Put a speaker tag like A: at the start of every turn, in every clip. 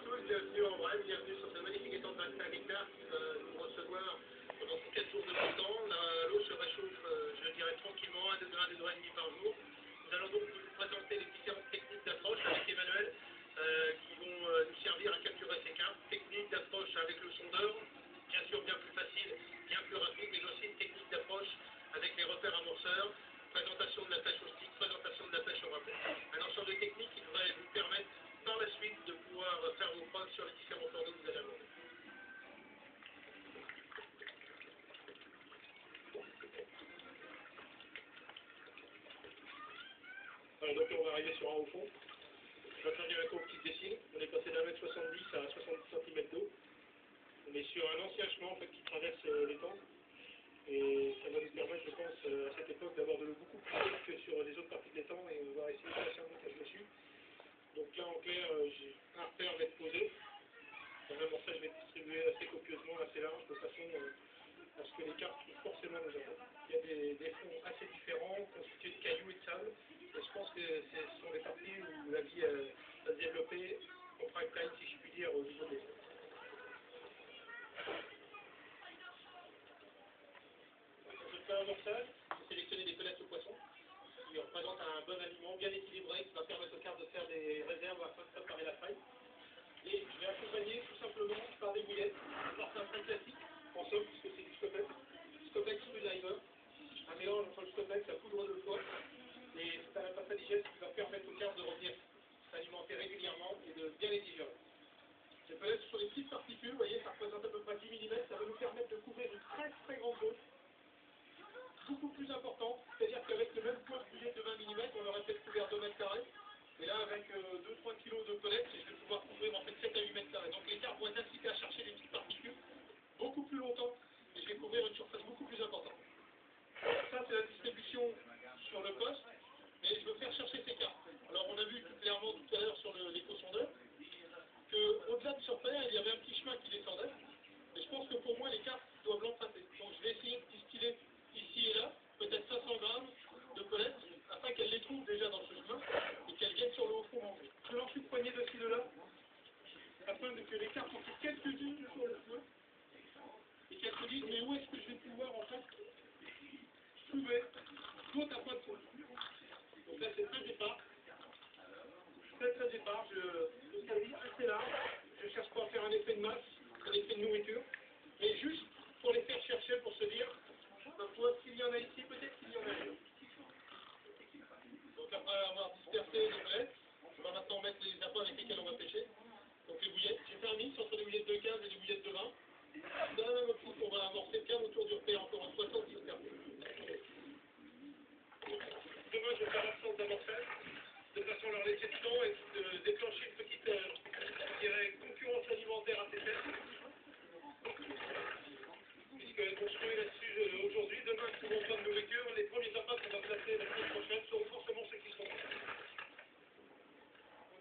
A: tous, bienvenue en Bresse, bienvenue sur ce magnifique étang de 25 hectares qui va nous recevoir pendant 4 jours de beau temps. L'eau se réchauffe, je dirais tranquillement, 1 degré, 1,5 degrés par jour. Nous allons donc vous présenter les différentes techniques d'approche avec Emmanuel qui vont nous servir à capturer ces carpes. Technique d'approche avec le sondeur, bien sûr bien plus facile, bien plus rapide, mais aussi une technique d'approche avec les repères amorceurs, présentation de la pêche au stick, présentation de la pêche au rappel. Un ensemble de techniques qui devrait vous permettre par la suite de pouvoir faire vos preuves sur les différents plans d'eau que vous allez aborder. Voilà, donc on va arriver sur un haut fond. Je vais faire la courbe qui se dessine. On est passé d'1,70 m à 60 cm d'eau. On est sur un ancien chemin en fait, qui traverse l'étang. Et ça va nous permettre, je pense, à cette époque d'avoir de l'eau beaucoup plus haute que sur les autres parties de l'étang. Et on va essayer de passer un montage dessus. Donc là, en clair, j'ai un repère va être posé. Un amorçage va être distribué assez copieusement, assez large, de façon à ce que les carpes trouvent forcément nos appels. Il y a des fonds assez différents, constitués de cailloux et de sable. Et je pense que ce sont des parties où la vie va se développer en prime time, si je puis dire, au niveau des fonds. Je fais un amorçage, j'ai sélectionné des pellets au poisson, qui représentent un bon aliment bien équilibré, qui va permettre aux carpes de faire des réserves afin de préparer la faille. Et je vais accompagner tout simplement par des bouillettes. Je porte un trait classique, en somme, puisque c'est du Scopex. Scopex Screwdriver, un mélange entre le Scopex, la poudre de coque, et c'est un pasta digeste qui va permettre aux carpes de revenir s'alimenter régulièrement et de bien les digérer. Les pellets sur des petites particules, vous voyez, ça représente à peu près 10 mm, ça va nous permettre de couvrir une très très grande zone, beaucoup plus importante, c'est-à-dire qu'avec le même poids de bouillette de 20 mm, on aurait peut-être couvert 2 mètres carrés. Et là, avec 2-3 kg de pellets, je vais pouvoir couvrir en fait 7 à 8 mètres carrés. Donc les carpes vont être incitées à chercher des petites particules beaucoup plus longtemps et je vais couvrir une surface beaucoup plus importante. Ça, c'est la distribution sur le poste, mais je veux faire chercher ces carpes. Alors on a vu tout clairement tout à l'heure sur l'éco-sondeur qu'au-delà de ce repère, il y avait un petit chemin qui descendait. Et je pense que pour moi, les carpes doivent l'emprunter. Donc je vais essayer de distiller ici et là, peut-être 500 grammes de pellets, afin qu'elles les trouvent déjà dans ce chemin et qu'elles viennent sur le haut fond manger. Je lance une poignée de ci de là, afin que les carpes en fassent quelques-unes sur le feu et qu'elles se disent mais où est-ce que je vais pouvoir en fait trouver d'autres à point de fond. Donc là c'est très départ. Très départ, je taille assez large, je ne cherche pas à faire un effet de masse, un effet de nourriture, mais juste pour les faire chercher, pour se dire, ma foi, s'il y en a ici, peut-être qu'il y en a ailleurs. Donc après avoir dispersé les pellets, on va maintenant mettre les appâts avec lesquels on va pêcher. Donc les bouillettes, j'ai fait un mix entre les bouillettes de 15 et les bouillettes de 20. Dans la même optique, on va amorcer bien autour du repère, encore une fois, sans disperser. Demain, je vais faire l'absence d'amorçage, de façon à leur laisser du temps et de déclencher une petite, je dirais, concurrence alimentaire assez faible. Puisqu'elles vont se ruer là-dessus aujourd'hui, demain, elles ne trouveront pas de nourriture. Les premiers appâts qu'on va placer la semaine prochaine seront forcément ceux qui seront.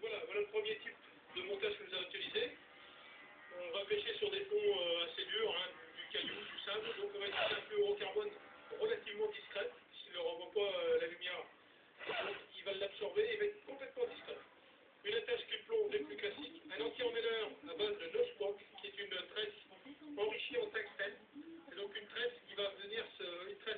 A: Donc voilà le premier type de montage que nous allons utiliser. On va pêcher sur des fonds assez durs, hein, du caillou, du sable, donc on va utiliser un fluorocarbone relativement discret. S'il ne renvoie pas la lumière, donc il va l'absorber et il va être complètement discret. Une attache clip-plomb des plus classiques, un anti-emmêleur à base de Noswalk, qui est une tresse enrichie en tungstène. C'est donc une tresse qui va venir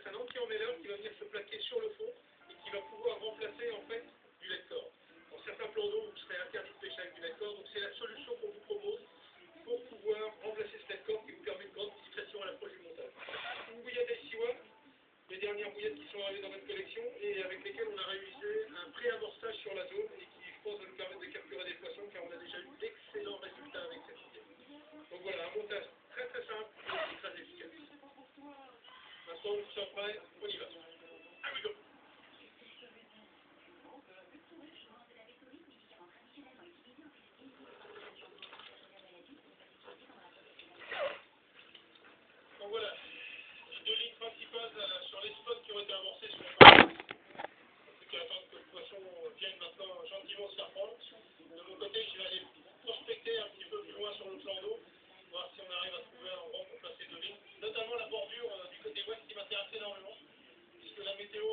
A: un anti-emmêleur qui va venir se plaquer sur le fond et qui va pouvoir remplacer en fait du lait de corps. Dans certains plans d'eau, vous serez interdit de pêcher avec du lait de corps, donc c'est la solution qu'on vous propose pour pouvoir remplacer ce lait de corps qui vous permet une grande discrétion à l'approche du montage. Une bouillette Siwa, les dernières bouillettes qui sont arrivées dans notre collection et avec lesquelles on a réalisé un pré-amorçage sur la zone et qui, je pense, va nous permettre de capturer des poissons car on a déjà eu d'excellents résultats avec cette bouillette. Donc voilà, un montage très très simple et très efficace. Maintenant, nous sommes prêts, on y va. Ah oui, go! Donc voilà, les deux lignes principales sur les spots qui ont été amorcés sur le bateau. Plus qu'à attendre que le poisson vienne maintenant gentiment se faire prendre. De mon côté, je vais aller prospecter un petit peu plus loin sur le plan d'eau, voir si on arrive à trouver un rang pour placer deux lignes. Notamment la bordure du côté ouest qui m'intéresse énormément, puisque la météo